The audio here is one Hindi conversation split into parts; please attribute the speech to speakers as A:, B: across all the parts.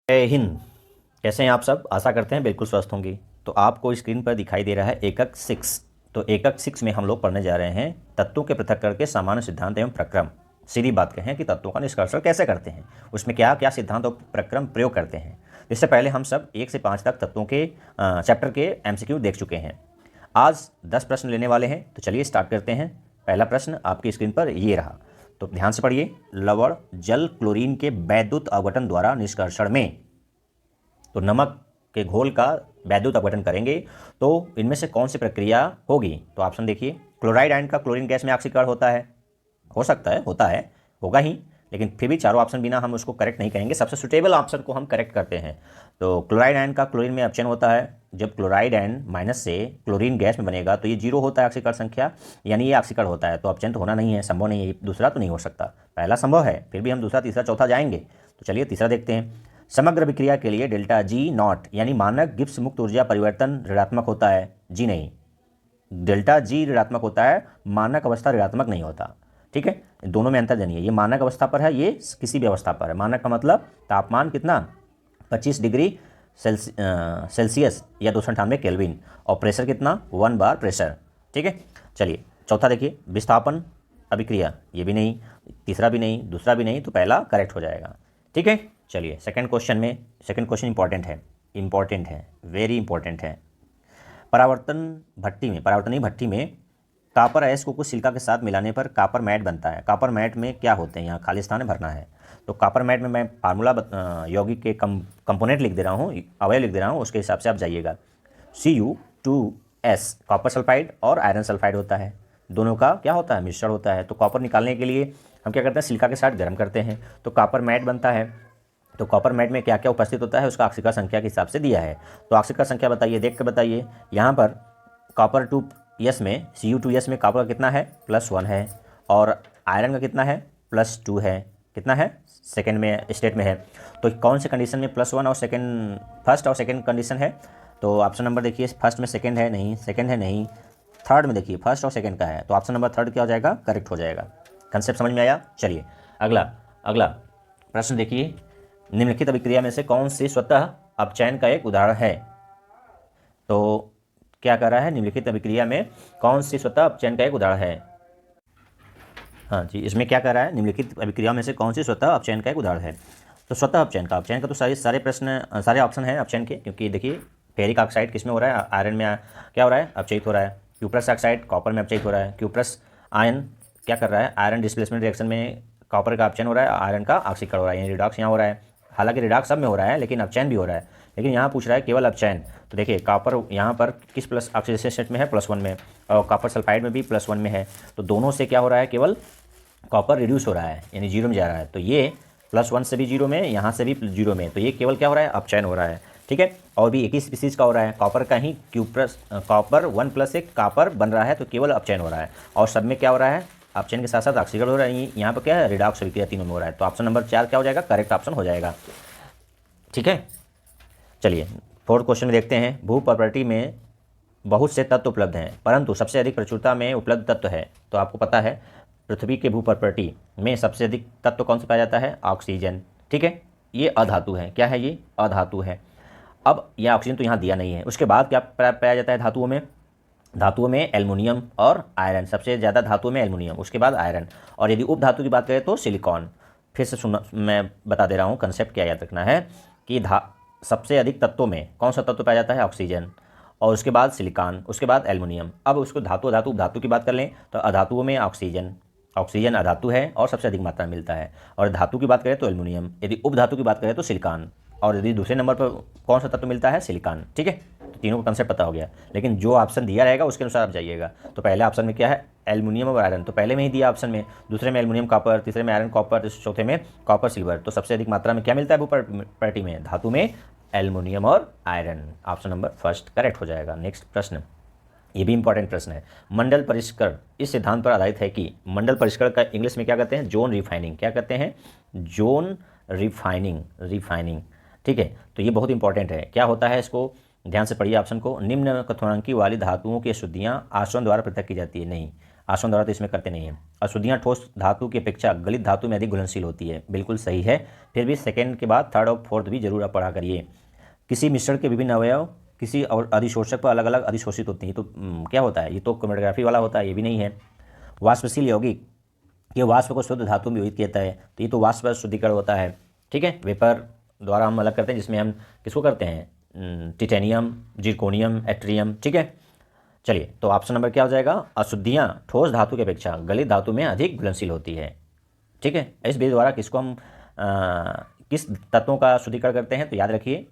A: जय हिंद। कैसे हैं आप सब? आशा करते हैं बिल्कुल स्वस्थ होंगे। तो आपको स्क्रीन पर दिखाई दे रहा है एकक 6। तो एकक 6 में हम लोग पढ़ने जा रहे हैं तत्वों के पृथक्करण के सामान्य सिद्धांत एवं प्रक्रम। सीधी बात कहें कि तत्वों का निष्कर्षण कैसे करते हैं, उसमें क्या क्या सिद्धांत और प्रक्रम प्रयोग करते हैं। इससे पहले हम सब 1 से 5 तक तत्वों के चैप्टर के MCQ देख चुके हैं। आज 10 प्रश्न लेने वाले हैं, तो चलिए स्टार्ट करते हैं। पहला प्रश्न आपकी स्क्रीन पर ये रहा, तो ध्यान से पढ़िए। लवण जल क्लोरीन के वैद्युत अपघटन द्वारा निष्कर्षण में, तो नमक के घोल का वैद्युत अपघटन करेंगे तो इनमें से कौन सी प्रक्रिया होगी? तो ऑप्शन देखिए, क्लोराइड आयन का क्लोरीन गैस में ऑक्सीकरण होता है। हो सकता है, होता है, होगा ही, लेकिन फिर भी चारों ऑप्शन बिना हम उसको करेक्ट नहीं करेंगे, सबसे सुटेबल ऑप्शन को हम करेक्ट करते हैं। तो क्लोराइड आयन का क्लोरीन में अपचयन होता है। जब क्लोराइड आयन माइनस से क्लोरीन गैस में बनेगा तो ये 0 होता है ऑक्सीकरण संख्या, यानी ये ऑक्सीकरण होता है, तो अपचयन तो होना नहीं है, संभव नहीं है, दूसरा तो नहीं हो सकता। पहला संभव है, फिर भी हम दूसरा तीसरा चौथा जाएंगे। तो चलिए तीसरा देखते हैं। समग्र विक्रिया के लिए डेल्टा जी नॉट यानी मानक गिब्स मुक्त ऊर्जा परिवर्तन ऋणात्मक होता है। जी नहीं, डेल्टा जी ऋणात्मक होता है, मानक अवस्था ऋणात्मक नहीं होता। ठीक है, दोनों में अंतर जानिए। ये मानक अवस्था पर है, ये किसी भी अवस्था पर है। मानक का मतलब तापमान कितना, 25 डिग्री सेल्सियस या 298 केल्विन, और प्रेशर कितना, 1 बार प्रेशर। ठीक है, चलिए चौथा देखिए। विस्थापन अभिक्रिया, ये भी नहीं, तीसरा भी नहीं, दूसरा भी नहीं, तो पहला करेक्ट हो जाएगा। ठीक है, चलिए सेकंड क्वेश्चन में, सेकंड क्वेश्चन इंपॉर्टेंट है, वेरी इंपॉर्टेंट है। परावर्तनीय भट्टी में कापर ऐश को कुछ सिलिका के साथ मिलाने पर कापर मैट बनता है। कापर मैट में क्या होते हैं, यहाँ खाली स्थान है, भरना है। तो कापर मैट में मैं फार्मूला यौगिक के कंपोनेंट लिख दे रहा हूँ, अवयव लिख दे रहा हूँ, उसके हिसाब से आप जाइएगा। Cu2S कॉपर सल्फाइड और आयरन सल्फाइड होता है, दोनों का क्या होता है, मिश्रण होता है। तो कॉपर निकालने के लिए हम क्या करते हैं, सिलिका के साथ गर्म करते हैं, तो कॉपर मैट बनता है। तो कॉपर मैट में क्या क्या उपस्थित होता है, उसका ऑक्सीकरण संख्या के हिसाब से दिया है। तो ऑक्सीकरण संख्या बताइए, देख के बताइए। यहाँ पर कॉपर 2s में, Cu2s में कॉपर का कितना है, +1 है, और आयरन का कितना है, +2 है। कितना है, सेकेंड में स्टेट में है। तो कौन से कंडीशन में +1 और सेकेंड, फर्स्ट और सेकेंड कंडीशन है? तो ऑप्शन नंबर देखिए, फर्स्ट में सेकेंड है नहीं, सेकेंड है नहीं, थर्ड में देखिए फर्स्ट और सेकेंड का है, तो ऑप्शन नंबर थर्ड क्या हो जाएगा, करेक्ट हो जाएगा। कंसेप्ट समझ में आया? चलिए अगला प्रश्न देखिए। निम्नलिखित अभिक्रिया में से कौन सी स्वतः अपचयन का एक उदाहरण है? तो क्या कर रहा है, निम्नलिखित अभिक्रिया में कौन सी स्वतः अपचयन का एक उदाहरण है? हाँ जी, इसमें क्या कर रहा है, निम्नलिखित अभिक्रिया में से कौन सी स्वतः अपचयन का एक उदाहरण है? तो स्वतः अपचयन का तो सारे प्रश्न, सारे ऑप्शन हैं अपचयन के, क्योंकि देखिए फेरिक ऑक्साइड किस में हो रहा है, आयरन में क्या हो रहा है, अपचयित हो रहा है। क्यूप्रस ऑक्साइड कॉपर में अपचयित हो रहा है। क्यूप्रस आयन क्या कर रहा है, आयरन डिस्प्लेसमेंट रिएक्शन में कॉपर का अपचयन हो रहा है, आयरन का ऑक्सीकरण हो रहा है, यानी रिडॉक्स यहाँ हो रहा है। हालांकि रिडॉक्स सब में हो रहा है, लेकिन अपचयन भी हो रहा है, लेकिन यहाँ पूछ रहा है केवल अपचयन। तो देखिए कॉपर यहाँ पर किस प्लस ऑक्सीडेशन स्टेट में है, +1 में, और कॉपर सल्फाइड में भी +1 में है। तो दोनों से क्या हो रहा है, केवल कॉपर रिड्यूस हो रहा है, यानी 0 में जा रहा है। तो ये +1 से भी 0 में, यहाँ से भी 0 में, तो ये केवल क्या हो रहा है, अपचयन हो रहा है। ठीक है, और भी एक ही स्पीसीज का हो रहा है, कॉपर का ही कॉपर 1+1 कॉपर बन रहा है, तो केवल अपचयन हो रहा है। और सब में क्या हो रहा है, अपचयन के साथ साथ ऑक्सीकरण हो रहा है। यहाँ पर क्या है, रिडॉक्स अभिक्रिया तीनों में हो रहा है। तो ऑप्शन नंबर 4 क्या हो जाएगा, करेक्ट ऑप्शन हो जाएगा। ठीक है, चलिए फोर्थ क्वेश्चन में देखते हैं। भू प्रॉपर्टी में बहुत से तत्व उपलब्ध हैं, परंतु सबसे अधिक प्रचुरता में उपलब्ध तत्व है। तो आपको पता है पृथ्वी के भू प्रॉपर्टी में सबसे अधिक तत्व कौन सा पाया जाता है, ऑक्सीजन। ठीक है, ये अधातु है, क्या है, ये अधातु है। अब यह ऑक्सीजन तो यहाँ दिया नहीं है, उसके बाद क्या पाया जाता है धातुओं में? धातुओं में एल्युमिनियम और आयरन, सबसे ज़्यादा धातुओं में एल्युमिनियम, उसके बाद आयरन, और यदि उपधातु की बात करें तो सिलिकॉन। फिर से सुनना, मैं बता दे रहा हूँ, कंसेप्ट क्या याद रखना है कि सबसे अधिक तत्वों में कौन सा तत्व पाया जाता है, ऑक्सीजन, और उसके बाद सिलिकॉन, उसके बाद एल्युमिनियम। अब उसको धातु की बात कर लें तो अधातुओं में ऑक्सीजन अधातु है और सबसे अधिक मात्रा में मिलता है, और धातु की बात करें तो एल्युमिनियम, यदि उपधातु की बात करें तो सिलिकॉन, और यदि दूसरे नंबर पर कौन सा तत्व मिलता है, सिलिकॉन। ठीक है, तो तीनों का कंसेप्ट पता हो गया, लेकिन जो ऑप्शन दिया रहेगा उसके अनुसार आप जाइएगा। तो पहले ऑप्शन में क्या है, एल्युमिनियम और आयरन, तो पहले में ही दिया ऑप्शन में, दूसरे में एल्युमिनियम कॉपर, तीसरे में आयरन कॉपर, चौथे में कॉपर सिल्वर। तो सबसे अधिक मात्रा में क्या मिलता है भू प्रॉपर्टी में, धातु में एल्युमिनियम और iron. Option number first correct हो जाएगा। नेक्स्ट प्रश्न, ये भी इंपॉर्टेंट प्रश्न है। मंडल परिष्करण इस सिद्धांत पर आधारित है कि मंडल परिष्करण का इंग्लिश में क्या कहते हैं, जोन रिफाइनिंग। क्या कहते हैं, जोन रिफाइनिंग। ठीक है, तो ये बहुत इंपॉर्टेंट है। क्या होता है, इसको ध्यान से पढ़िए ऑप्शन को। निम्न कथनांकी वाली धातुओं की अशुद्धियाँ आचरण द्वारा पृथक की जाती है। नहीं, आसवन द्वारा तो इसमें करते नहीं हैं। अशुद्धियाँ ठोस धातु की अपेक्षा गलित धातु में अधिक घुलनशील होती है, बिल्कुल सही है। फिर भी सेकेंड के बाद थर्ड और फोर्थ भी जरूर आप पढ़ा करिए। किसी मिश्रण के विभिन्न अवयव किसी और अधिशोषक पर अलग अलग अधिशोषित होते हैं, तो क्या होता है, ये तो क्रोमेटोग्राफी वाला होता है, ये भी नहीं है। वाष्पशील यौगिक, ये वाष्प को शुद्ध धातु में विभक्त कहता है, तो ये तो वाष्प शुद्धिकरण होता है। ठीक है, वेपर द्वारा हम अलग करते हैं, जिसमें हम किसको करते हैं, टिटेनियम, जिरकोनियम, एट्रियम। ठीक है, चलिए तो ऑप्शन नंबर क्या हो जाएगा, अशुद्धियाँ ठोस धातु की अपेक्षा गलित धातु में अधिक घुलनशील होती है। ठीक है, इस विधि द्वारा किसको हम किस तत्वों का शुद्धिकरण करते हैं, तो याद रखिए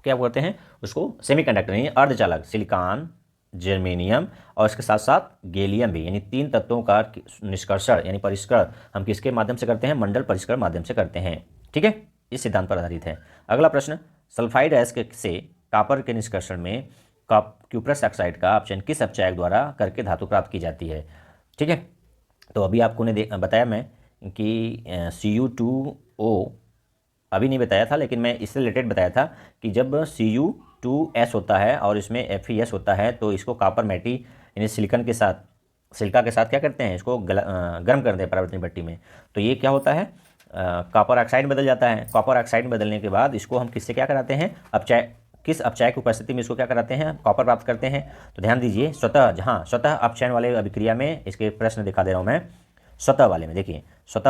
A: क्या बोलते हैं उसको, सेमीकंडक्टर यानी अर्धचालक, सिलिकॉन, जर्मेनियम और इसके साथ साथ गैलियम भी, यानी 3 तत्वों का निष्कर्षण यानी परिष्करण हम किसके माध्यम से करते हैं, मंडल परिष्करण माध्यम से करते हैं। ठीक है, इस सिद्धांत पर आधारित है। अगला प्रश्न, सल्फाइड एस से कापर के निष्कर्षण में क्यूप्रस ऑक्साइड का अपचयन किस अपचायक द्वारा करके धातु प्राप्त की जाती है। ठीक है, तो अभी आपको ने बताया मैं कि Cu2O अभी नहीं बताया था, लेकिन मैं इससे रिलेटेड बताया था कि जब Cu2S होता है और इसमें FeS होता है, तो इसको कापर मैटी यानी सिलिका के साथ क्या करते हैं, इसको गर्म करते हैं परावर्तनीय भट्टी में, तो ये क्या होता है, कॉपर ऑक्साइड में बदल जाता है। कॉपर ऑक्साइड में बदलने के बाद इसको हम किससे क्या कराते हैं, किस अपचायक की उपस्थिति में इसको क्या कराते हैं, कॉपर प्राप्त करते हैं। तो ध्यान दीजिए, स्वतः अपचयन वाले अभिक्रिया में, इसके प्रश्न दिखा दे रहा हूँ मैं, स्वतः वाले में देखिए, स्वतः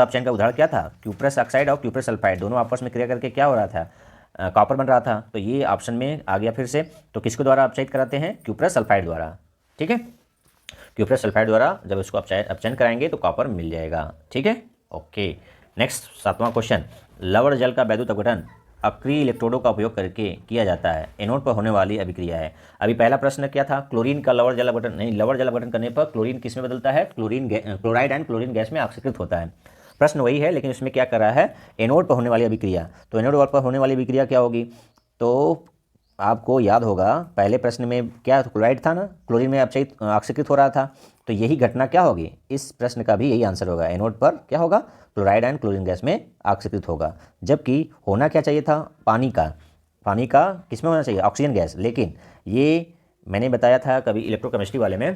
A: अपचयन का उदाहरण क्या था, क्यूप्रस ऑक्साइड और क्यूप्रस सल्फाइड दोनों आपस में क्रिया करके क्या हो रहा था, कॉपर बन रहा था। तो ये ऑप्शन में आ गया फिर से, तो किसके द्वारा अपचयित कराते हैं, क्यूप्रस सल्फाइड द्वारा। ठीक है, क्यूप्रस सल्फाइड द्वारा जब इसको अपचयन कराएंगे तो कॉपर मिल जाएगा। ठीक है, ओके। नेक्स्ट 7वां क्वेश्चन, लवण जल का वैद्युत अपघटन अक्रिय इलेक्ट्रोडों का उपयोग करके किया जाता है, एनोड पर होने वाली अभिक्रिया है। अभी पहला प्रश्न क्या था, क्लोरीन का लवण जल अपघटन, नहीं, लवण जल अपघटन करने पर क्लोरीन किस में बदलता है, क्लोराइड एंड क्लोरीन गैस में ऑक्सीकृत होता है। प्रश्न वही है, लेकिन इसमें क्या कर रहा है, एनोड पर होने वाली अभिक्रिया। तो एनोड पर होने वाली अभिक्रिया क्या होगी, तो आपको याद होगा पहले प्रश्न में क्या क्लोराइड था ना, क्लोरीन में ऑक्सीकृत हो रहा था, तो यही घटना क्या होगी, इस प्रश्न का भी यही आंसर होगा, एनोड पर क्या होगा, क्लोराइड एंड क्लोरीन गैस में ऑक्सीकृत होगा। जबकि होना क्या चाहिए था, पानी का किस में होना चाहिए, ऑक्सीजन गैस। लेकिन ये मैंने बताया था कभी इलेक्ट्रोकेमिस्ट्री वाले में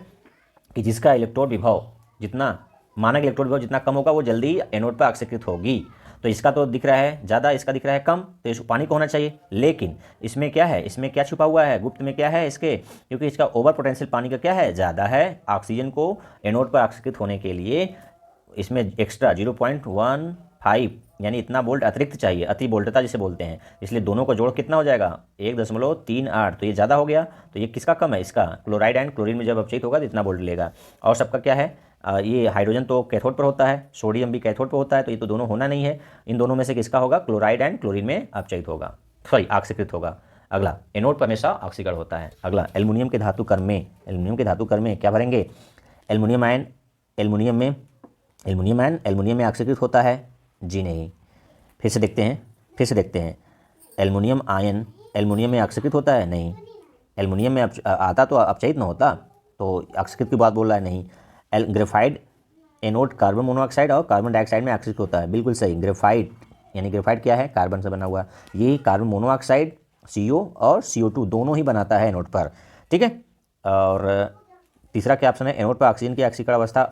A: कि जिसका इलेक्ट्रोड विभव जितना, मानक इलेक्ट्रोड विभव जितना कम होगा वो जल्दी एनोड पर ऑक्सीकृत होगी। तो इसका तो दिख रहा है ज़्यादा, इसका दिख रहा है कम, तो इस पानी को होना चाहिए। लेकिन इसमें क्या है, इसमें क्या छुपा हुआ है, गुप्त में क्या है इसके, क्योंकि इसका ओवर पोटेंशियल पानी का क्या है, ज़्यादा है। ऑक्सीजन को एनोड पर ऑक्सीकृत होने के लिए इसमें एक्स्ट्रा 0.15 यानी इतना वोल्ट अतिरिक्त चाहिए, अति वोल्टता जिसे बोलते हैं। इसलिए दोनों को जोड़ कितना हो जाएगा, 1.38, तो ये ज़्यादा हो गया। तो ये किसका कम है, इसका। क्लोराइड एंड क्लोरीन में जब अपचयित होगा तो इतना वोल्ट लेगा। और सबका क्या है, ये हाइड्रोजन तो कैथोड पर होता है, सोडियम भी कैथोड पर होता है, तो ये तो दोनों होना नहीं है। इन दोनों में से किसका होगा, क्लोराइड एंड क्लोरीन में अपचयित होगा, सॉरी ऑक्सीकृत होगा। अगला, एनोड पर हमेशा ऑक्सीकरण होता है। अगला, एल्युमिनियम के धातु कर्म में क्या भरेंगे, एल्युमिनियम में ऑक्सीकृत होता है, जी नहीं। फिर से देखते हैं, एल्युमिनियम आयन एल्युमिनियम में ऑक्सीकृत होता है, नहीं। एल्युमिनियम में आता तो अपचयित न होता, तो ऑक्सीकृत की बात बोल रहा है, नहीं। ग्रेफाइट एनोड कार्बन मोनोऑक्साइड और कार्बन डाइऑक्साइड में ऑक्सीकृत होता है, बिल्कुल सही। ग्रेफाइट क्या है, कार्बन से बना हुआ, ये कार्बन मोनोऑक्साइड CO और CO2 दोनों ही बनाता है एनोड पर। ठीक है, और तीसरा क्या ऑप्शन है, एनोड पर ऑक्सीजन की ऑक्सीकरण अवस्था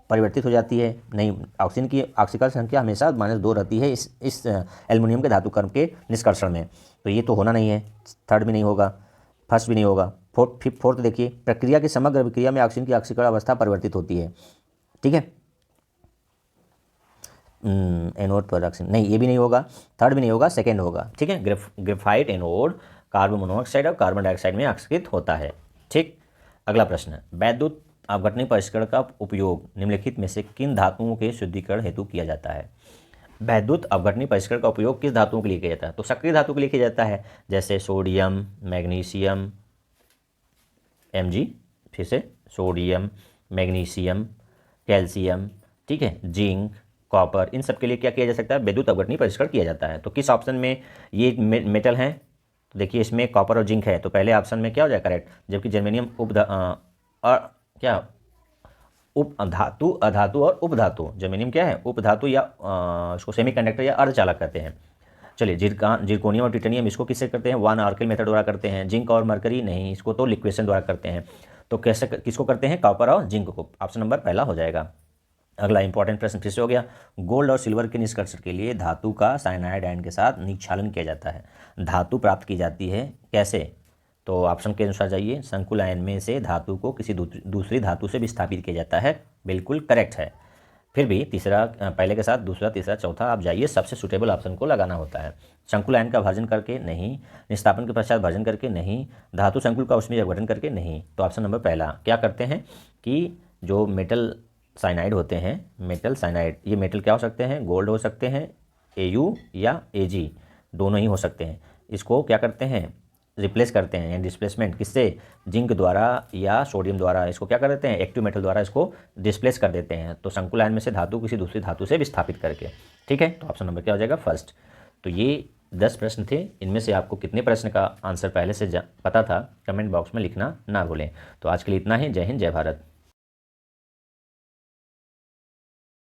A: परिवर्तित हो जाती है, नहीं। ऑक्सीजन की ऑक्सीकरण संख्या हमेशा -2 रहती है इस एल्युमिनियम के धातु कर्म के निष्कर्षण में, तो ये तो होना नहीं है। थर्ड भी नहीं होगा, फर्स्ट भी नहीं होगा। फोर्थ देखिए, प्रक्रिया की समग्र अभिक्रिया में ऑक्सीजन की ऑक्सीकरण अवस्था परिवर्तित होती है। ठीक है, एनोड पर ऑक्सीजन, नहीं, ये भी नहीं होगा। थर्ड भी नहीं होगा, सेकेंड होगा। ठीक है, ग्रेफाइट एनोड कार्बन मोनोऑक्साइड और कार्बन डाइऑक्साइड में ऑक्सीकृत होता है। ठीक, अगला प्रश्न, वैद्युत अपघटनीय परिष्करण का उपयोग निम्नलिखित में से किन धातुओं के शुद्धिकरण हेतु किया जाता है। वैद्युत अपघटनीय परिष्करण का उपयोग किस धातुओं के लिए किया जाता है, तो सक्रिय धातु के लिए किया जाता है, जैसे सोडियम, मैग्नीशियम, Mg, फिर से सोडियम, मैग्नीशियम, कैल्शियम, ठीक है, जिंक, कॉपर, इन सब के लिए क्या किया जा सकता है, वैद्युत अपघटनीय परिष्करण किया जाता है। तो किस ऑप्शन में ये मेटल हैं, तो देखिए इसमें कॉपर और जिंक है, तो पहले ऑप्शन में क्या हो जाएगा करेक्ट। जबकि जर्मेनियम धातु, अधातु और उपधातु, जर्मेनियम क्या है, उपधातु या उसको सेमीकंडक्टर या अर्धचालक कहते हैं। चलिए जिरकोनियम और टिटेनियम इसको किससे करते हैं, वन आर्किल मेथड द्वारा करते हैं। जिंक और मरकरी नहीं, इसको तो लिक्वेशन द्वारा करते हैं। तो कैसे किसको करते हैं, कॉपर और जिंक को। ऑप्शन नंबर पहला हो जाएगा। अगला इंपॉर्टेंट प्रश्न फिर से हो गया, गोल्ड और सिल्वर के निष्कर्षण के लिए धातु का साइनाइड आयन के साथ निक्षालन किया जाता है। धातु प्राप्त की जाती है कैसे, तो ऑप्शन के अनुसार जाइए, संकुल आयन में से धातु को किसी दूसरी धातु से विस्थापित किया जाता है। बिल्कुल करेक्ट है। फिर भी तीसरा, पहले के साथ दूसरा, तीसरा, चौथा आप जाइए, सबसे सुटेबल ऑप्शन को लगाना होता है। संकुल आयन का भाजन करके नहीं, निस्तापन के पश्चात भाजन करके नहीं, धातु संकुल का उसमें अपघटन करके नहीं। तो ऑप्शन नंबर पहला क्या करते हैं कि जो मेटल साइनाइड होते हैं, मेटल साइनाइड, ये मेटल क्या हो सकते हैं, गोल्ड हो सकते हैं, Au या Ag, दोनों ही हो सकते हैं। इसको क्या करते हैं, रिप्लेस करते हैं, यानी डिस्प्लेसमेंट किससे, जिंक द्वारा या सोडियम द्वारा। इसको क्या कर देते हैं, एक्टिव मेटल द्वारा इसको डिस्प्लेस कर देते हैं। तो संकुल आयन में से धातु किसी दूसरी धातु से विस्थापित करके। ठीक है, तो ऑप्शन नंबर क्या हो जाएगा, फर्स्ट। तो ये 10 प्रश्न थे। इनमें से आपको कितने प्रश्न का आंसर पहले से पता था, कमेंट बॉक्स में लिखना ना भूलें। तो आज के लिए इतना ही। जय हिंद, जय भारत।